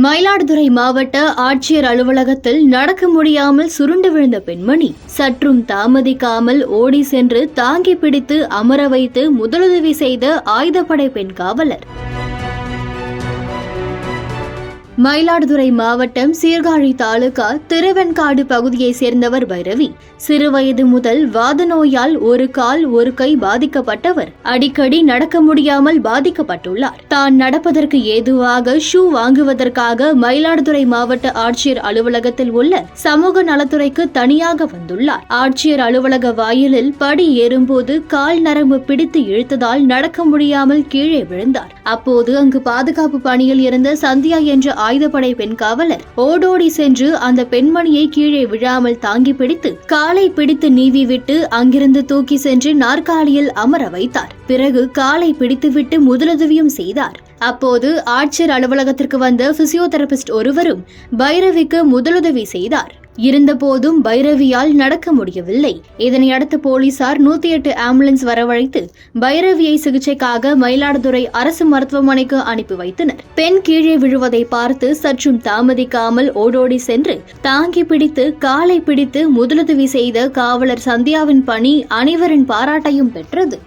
மயிலாடுதுறை மாவட்ட ஆட்சியர் அலுவலகத்தில் நடக்க முடியாமல் சுருண்டு விழுந்த பெண்மணி சற்றும் தாமதிக்காமல் ஓடி சென்று தாங்கி பிடித்து அமர வைத்து முதலுதவி செய்த ஆயுதப்படை பெண் காவலர். மயிலாடுதுறை மாவட்டம் சீர்காழி தாலுகா திருவெண்காடு பகுதியை சேர்ந்தவர் பைரவி. சிறுவயது முதல் வாத நோயால் ஒரு கால் ஒரு கை பாதிக்கப்பட்டவர் அடிக்கடி நடக்க முடியாமல் பாதிக்கப்பட்டுள்ளார். தான் நடப்பதற்கு ஏதுவாக ஷூ வாங்குவதற்காக மயிலாடுதுறை மாவட்ட ஆட்சியர் அலுவலகத்தில் உள்ள சமூக நலத்துறைக்கு தனியாக வந்துள்ளார். ஆட்சியர் அலுவலக வாயிலில் படி ஏறும்போது கால் நரம்பு பிடித்து இழுத்ததால் நடக்க முடியாமல் கீழே விழுந்தார். அப்போது அங்கு பாதுகாப்பு பணியில் இருந்த சந்தியா என்ற ஆயுதப்படை பெண் காவலர் ஓடோடி சென்று அந்த பெண்மணியை கீழே விழாமல் தாங்கி பிடித்து காலை பிடித்து நீவி விட்டு அங்கிருந்து தூக்கி சென்று நாற்காலியில் அமர வைத்தார். பிறகு காலை பிடித்துவிட்டு முதலுதவியும் செய்தார். அப்போது ஆட்சியர் அலுவலகத்திற்கு வந்த பிசியோதெரபிஸ்ட் ஒருவரும் பைரவிக்கு முதலுதவி செய்தார். இருந்தபோதும் பைரவியால் நடக்க முடியவில்லை. இதனையடுத்து போலீசார் 108 ஆம்புலன்ஸ் வரவழைத்து பைரவியை சிகிச்சைக்காக மயிலாடுதுறை அரசு மருத்துவமனைக்கு அனுப்பி வைத்தனர். பெண் கீழே விழுவதை பார்த்து சற்றும் தாமதிக்காமல் ஓடோடி சென்று தாங்கி பிடித்து காலை பிடித்து முதலுதவி செய்த காவலர் சந்தியாவின் பணி அனைவரின் பாராட்டையும் பெற்றது.